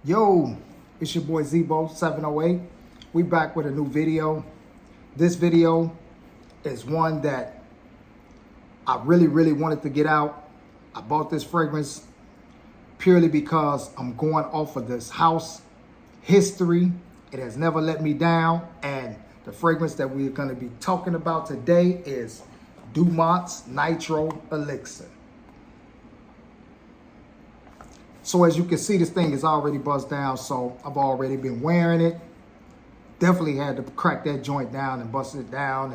Yo, it's your boy Zebo708. We back with a new video. This video is one that I really wanted to get out. I bought this fragrance purely because I'm going off of this house history. It has never let me down. And the fragrance that we're going to be talking about today is Dumont's Nitro Elixir. So as you can see, this thing is already buzzed down, so I've already been wearing it. Definitely had to crack that joint down and bust it down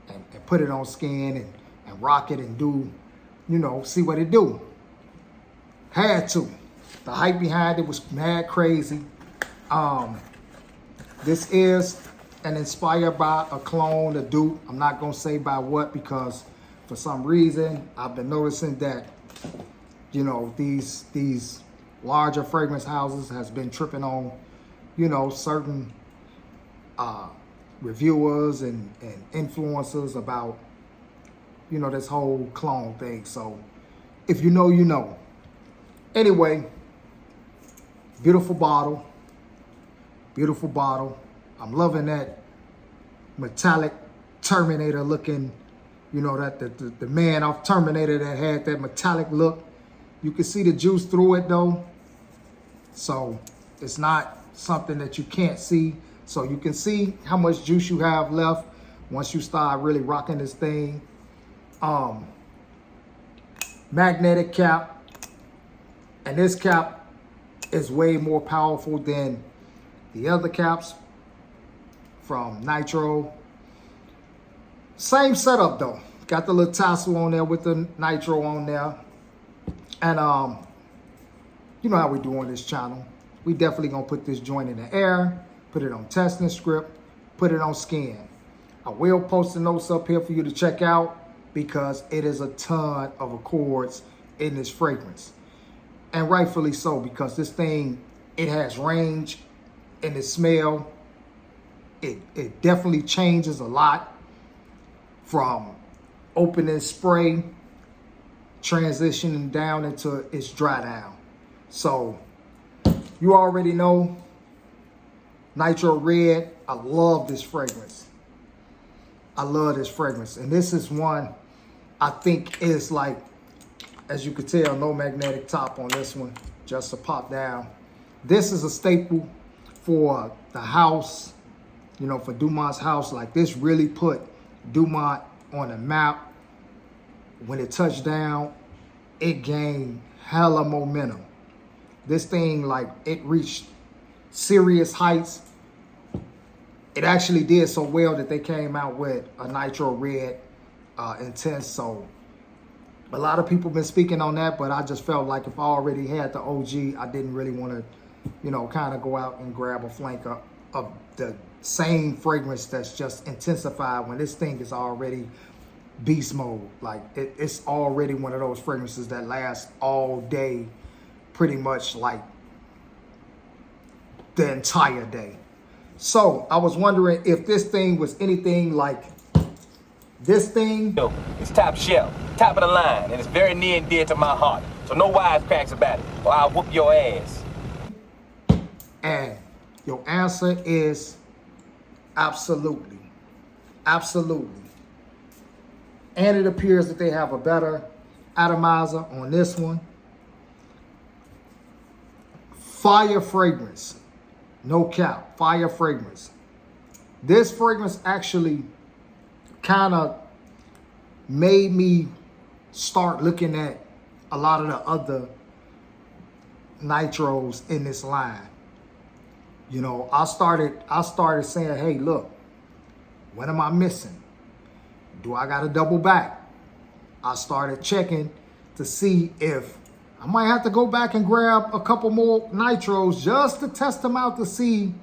and put it on skin and rock it and do, see what it do. Had to. The hype behind it was mad crazy. This is an inspired by a clone, a dupe. I'm not gonna say by what, because for some reason I've been noticing that, these larger fragrance houses has been tripping on, certain reviewers and influencers about, this whole clone thing. So if you know, you know. Anyway, beautiful bottle. Beautiful bottle. I'm loving that metallic Terminator looking, that the man off Terminator that had that metallic look. You can see the juice through it though. So it's not something that you can't see. So you can see how much juice you have left once you start really rocking this thing. Magnetic cap. And this cap is way more powerful than the other caps from Nitro. Same setup though. Got the little tassel on there with the Nitro on there. And you know how we do on this channel. We definitely gonna put this joint in the air, put it on testing script, put it on skin. I will post the notes up here for you to check out because it is a ton of accords in this fragrance. And rightfully so, because this thing, it has range in the smell. It definitely changes a lot from opening spray, transitioning down into its dry down. So you already know Nitro Red. I love this fragrance. I love this fragrance. And this is one I think is like, as you can tell, no magnetic top on this one, just a pop down. This is a staple for the house, for Dumont's house. Like, this really put Dumont on the map. When it touched down, it gained hella momentum. This thing, like, it reached serious heights. It actually did so well that they came out with a Nitro Red Intense. So a lot of people been speaking on that, but I just felt like if I already had the OG, I didn't really want to, kind of go out and grab a flank of the same fragrance that's just intensified when this thing is already beast mode. Like, it's already one of those fragrances that last all day, pretty much like the entire day. So I was wondering if this thing was anything like this thing. Yo, it's top shelf, top of the line, and it's very near and dear to my heart. So no wisecracks about it, or I'll whoop your ass. And your answer is absolutely. Absolutely. And it appears that they have a better atomizer on this one. Fire fragrance. No cap. Fire fragrance. This fragrance actually kind of made me start looking at a lot of the other nitros in this line. I started saying, hey, look, what am I missing? Do I got to double back? I started checking to see if I might have to go back and grab a couple more nitros just to test them out to see,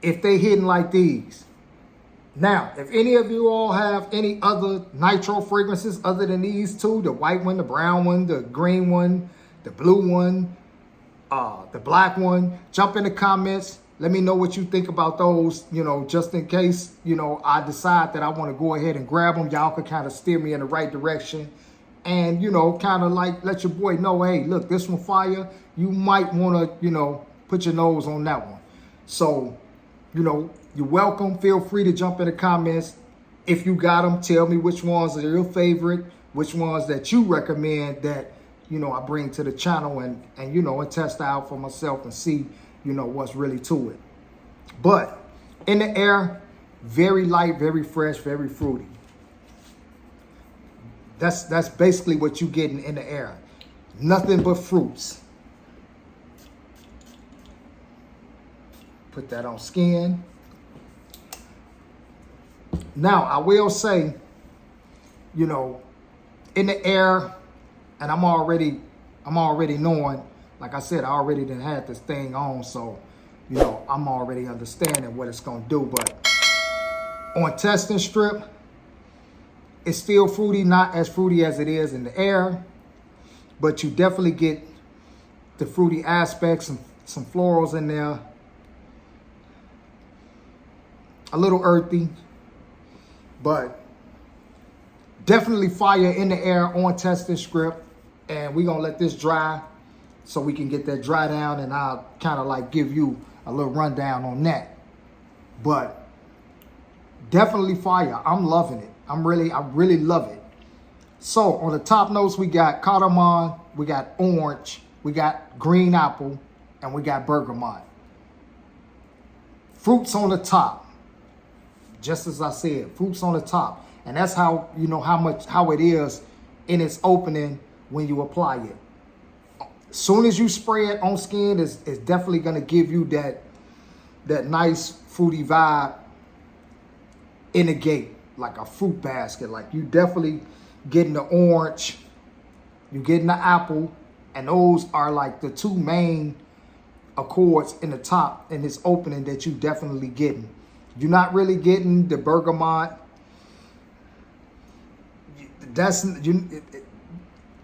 if they hitting like these. Now, if any of you all have any other nitro fragrances other than these two, the white one, the brown one, the green one, the blue one, the black one, jump in the comments. Let me know what you think about those, just in case, I decide that I want to go ahead and grab them. Y'all could kind of steer me in the right direction and, you know, kind of like let your boy know, hey, look, this one fire. You might want to, you know, put your nose on that one. So, you know, you're welcome. Feel free to jump in the comments. If you got them, tell me which ones are your favorite, which ones that you recommend that, you know, I bring to the channel and you know, and test out for myself and see, you know, what's really to it. But in the air, very light, very fresh, very fruity. That's basically what you're getting in the air. Nothing but fruits. Put that on skin. Now, I will say, you know, in the air, and I'm already knowing, like I said, I already done had this thing on, so, you know, I'm already understanding what it's going to do. But on testing strip, it's still fruity, not as fruity as it is in the air, but you definitely get the fruity aspects and some florals in there. A little earthy, but definitely fire in the air on testing strip. And we're going to let this dry so we can get that dry down, and I'll kind of like give you a little rundown on that. But definitely fire. I'm loving it. I really love it. So on the top notes, we got cardamom, we got orange, we got green apple, and we got bergamot. Fruits on the top. Just as I said, fruits on the top. And that's how, you know, how it is in its opening when you apply it. As soon as you spray it on skin, it's definitely going to give you that nice fruity vibe in the gate, like a fruit basket. Like you definitely getting the orange, you getting the apple, and those are like the two main accords in the top in this opening that you definitely getting. You're not really getting the bergamot.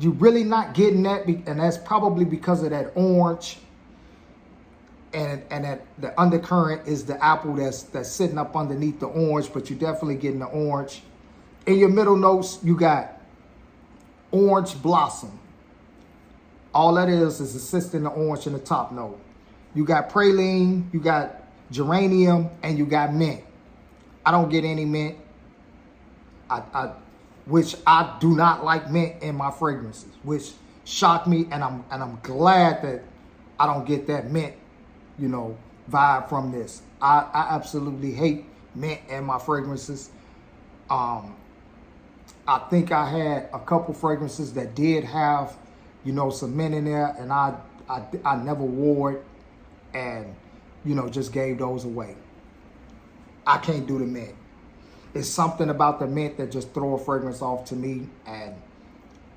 You're really not getting that, and that's probably because of that orange, and that the undercurrent is the apple that's sitting up underneath the orange. But you're definitely getting the orange. In your middle notes, you got orange blossom. All that is assisting the orange in the top note. You got praline, you got geranium, and you got mint. I don't get any mint. Which I do not like mint in my fragrances, which shocked me, and I'm glad that I don't get that mint, you know, vibe from this. I absolutely hate mint in my fragrances. I think I had a couple fragrances that did have, you know, some mint in there, and I never wore it, and, you know, just gave those away. I can't do the mint. It's something about the mint that just throw a fragrance off to me, and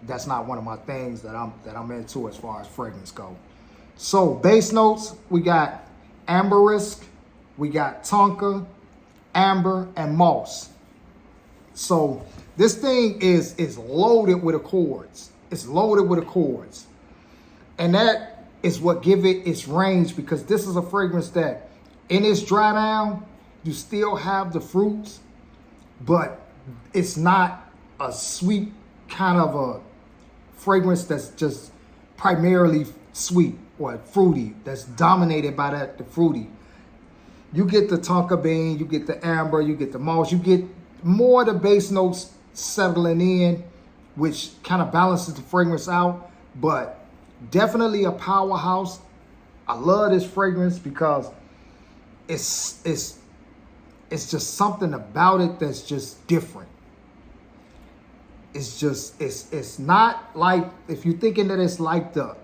that's not one of my things that I'm into as far as fragrance go. So base notes, we got amberisk, we got tonka, amber, and moss. So this thing is loaded with accords. It's loaded with accords, and that is what give it its range, because this is a fragrance that in its dry down, you still have the fruits, but it's not a sweet kind of a fragrance that's just primarily sweet or fruity, that's dominated by the fruity. You get the tonka bean, you get the amber, you get the moss, you get more of the base notes settling in, which kind of balances the fragrance out, but definitely a powerhouse. I love this fragrance because it's just something about it that's just different. It's just, it's not like, if you're thinking that it's like the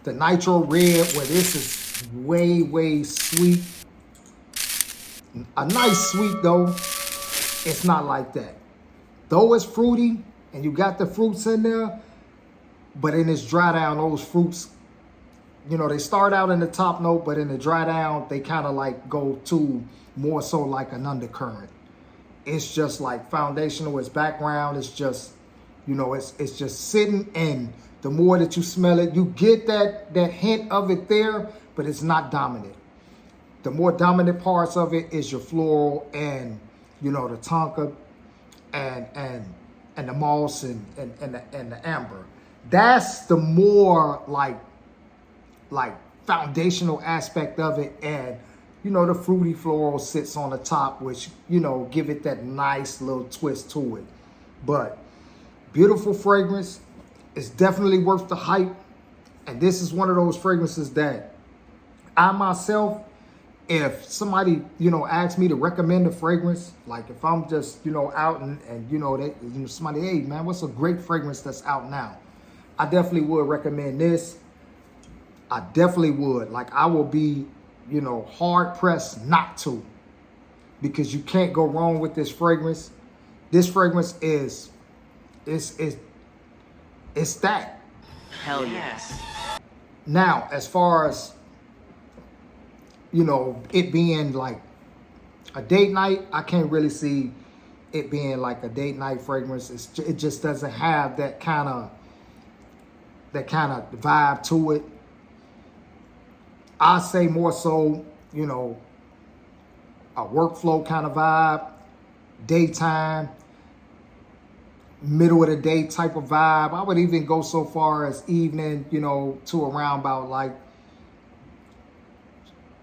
Nitro Red, where this is way sweet. A nice sweet though, it's not like that. Though it's fruity and you got the fruits in there, but in this dry down, those fruits, you know, they start out in the top note, but in the dry down, they kind of like go to more so like an undercurrent. It's just like foundational, it's background, it's just, you know, it's just sitting, and the more that you smell it, you get that hint of it there, but it's not dominant. The more dominant parts of it is your floral and, you know, the tonka and and the moss and the amber. That's the more like foundational aspect of it. And, you know, the fruity floral sits on the top, which, you know, give it that nice little twist to it. But beautiful fragrance. It's definitely worth the hype. And this is one of those fragrances that I myself, if somebody, you know, asks me to recommend a fragrance, like if I'm just, you know, out and you know, somebody, hey man, what's a great fragrance that's out now? I definitely would recommend this. I definitely would. Like, I will be, you know, hard pressed not to, because you can't go wrong with this fragrance. This fragrance is that. Hell yes. Now, as far as, you know, it being like a date night, I can't really see it being like a date night fragrance. It just doesn't have that kind of vibe to it. I say more so, you know, a workflow kind of vibe, daytime, middle of the day type of vibe. I would even go so far as evening, you know, to around about like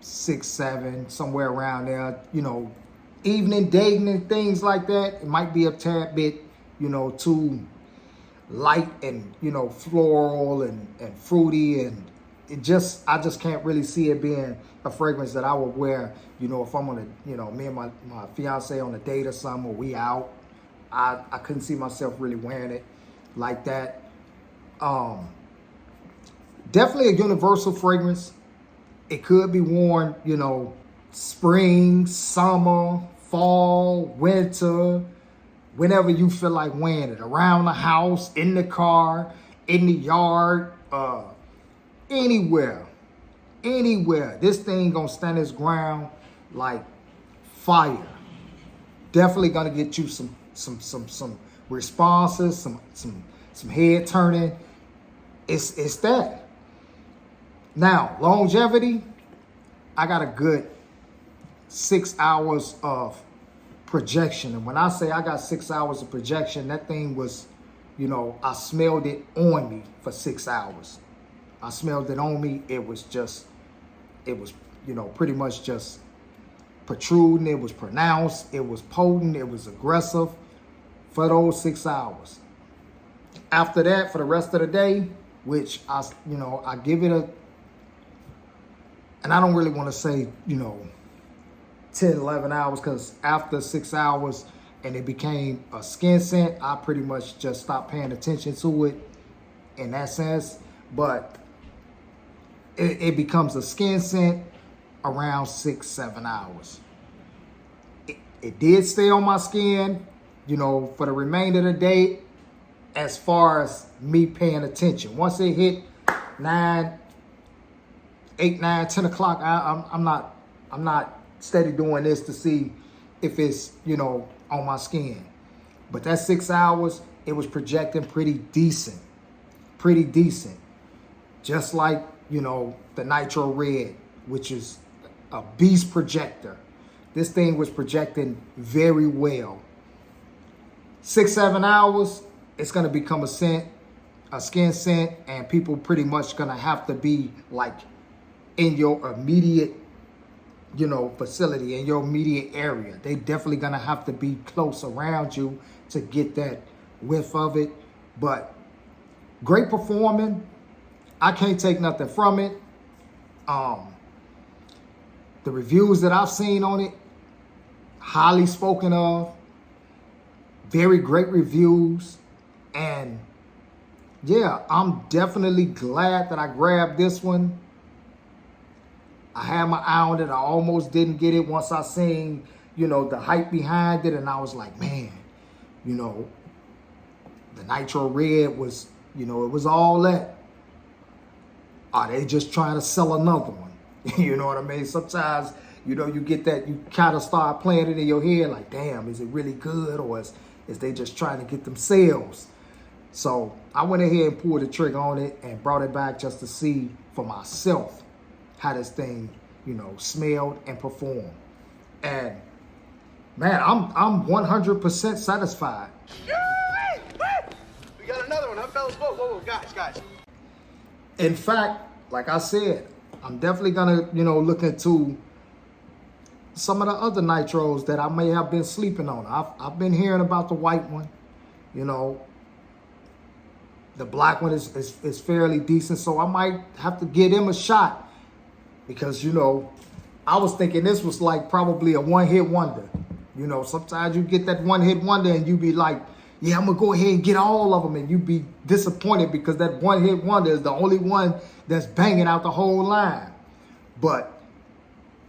6, 7, somewhere around there, you know, evening dating and things like that. It might be a tad bit, you know, too light and, you know, floral and fruity, and I just can't really see it being a fragrance that I would wear, you know, if I'm on a, you know, me and my fiance on a date or something, or we out. I couldn't see myself really wearing it like that. Definitely a universal fragrance. It could be worn, you know, spring, summer, fall, winter, whenever you feel like wearing it. Around the house, in the car, in the yard, anywhere. This thing gonna stand its ground like fire. Definitely gonna get you some responses, some head turning. It's that. Now, longevity, I got a good 6 hours of projection. And when I say I got 6 hours of projection, that thing was, you know, I smelled it on me for 6 hours. I smelled it on me. It was, you know, pretty much just protruding. It was pronounced. It was potent. It was aggressive for those 6 hours. After that, for the rest of the day, which I give it a, and I don't really want to say, you know, 10, 11 hours, because after 6 hours and it became a skin scent, I pretty much just stopped paying attention to it in that sense. But it becomes a skin scent around 6, 7 hours. It did stay on my skin, you know, for the remainder of the day, as far as me paying attention. Once it hit 8, 9, 10 o'clock, I'm not steady doing this to see if it's, you know, on my skin. But that 6 hours, it was projecting pretty decent. Just like, you know, the Nitro Red, which is a beast projector. This thing was projecting very well. 6, 7 hours, it's gonna become a skin scent, and people pretty much gonna have to be like in your immediate, you know, facility, in your immediate area. They definitely gonna have to be close around you to get that whiff of it. But great performing. I can't take nothing from it. The reviews that I've seen on it, highly spoken of, very great reviews. And yeah, I'm definitely glad that I grabbed this one. I had my eye on it. I almost didn't get it once I seen, you know, the hype behind it. And I was like, man, you know, the Nitro Red was, you know, it was all that. Are they just trying to sell another one? You know what I mean? Sometimes, you know, you get that, you kind of start playing it in your head like, damn, is it really good? Or is they just trying to get them sales? So I went ahead and pulled the trigger on it and brought it back just to see for myself how this thing, you know, smelled and performed. And man, I'm 100% satisfied. whoa, guys. In fact, like I said, I'm definitely gonna, look into some of the other nitros that I may have been sleeping on. I've been hearing about the white one, the black one is fairly decent, so I might have to give him a shot because, I was thinking this was like probably a one-hit wonder. Sometimes you get that one-hit wonder and you be like, yeah, I'm going to go ahead and get all of them, and you be disappointed because that one-hit wonder is the only one that's banging out the whole line. But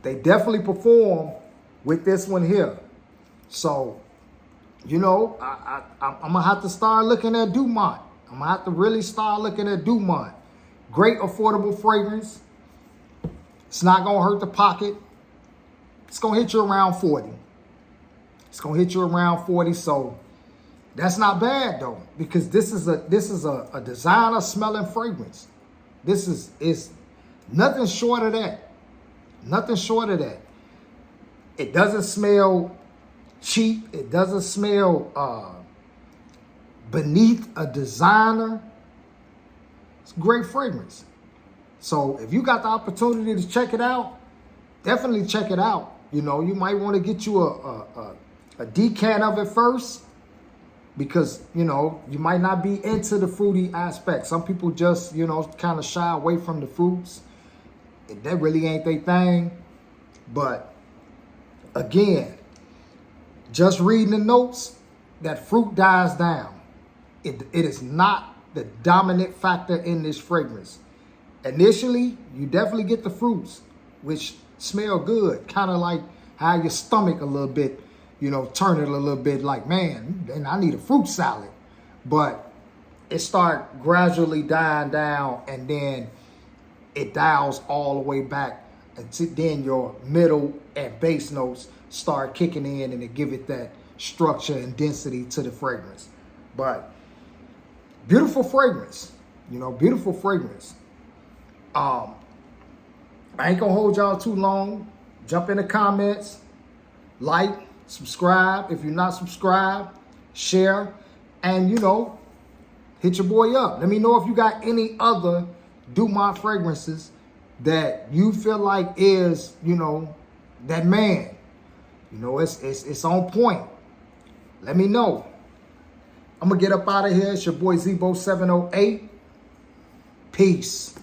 they definitely perform with this one here. So, I'm going to have to start looking at Dumont. I'm going to have to really start looking at Dumont. Great affordable fragrance. It's not going to hurt the pocket. It's going to hit you around 40. It's going to hit you around 40, so that's not bad though, because this is a designer smelling fragrance. This is nothing short of that. Nothing short of that. It doesn't smell cheap. It doesn't smell beneath a designer. It's a great fragrance. So if you got the opportunity to check it out, definitely check it out. You might want to get you a decant of it first, because, you might not be into the fruity aspect. Some people just, kind of shy away from the fruits. That really ain't their thing. But again, just reading the notes, that fruit dies down. It is not the dominant factor in this fragrance. Initially, you definitely get the fruits, which smell good, kind of like how your stomach a little bit, turn it a little bit like, man, I need a fruit salad. But it start gradually dying down, and then it dials all the way back. And then your middle and base notes start kicking in, and it give it that structure and density to the fragrance. But beautiful fragrance, beautiful fragrance. I ain't gonna hold y'all too long. Jump in the comments, like, subscribe. If you're not subscribed, share, and hit your boy up. Let me know if you got any other Dumont fragrances that you feel like is, that man. It's on point. Let me know. I'm gonna get up out of here. It's your boy Zebo 708. Peace.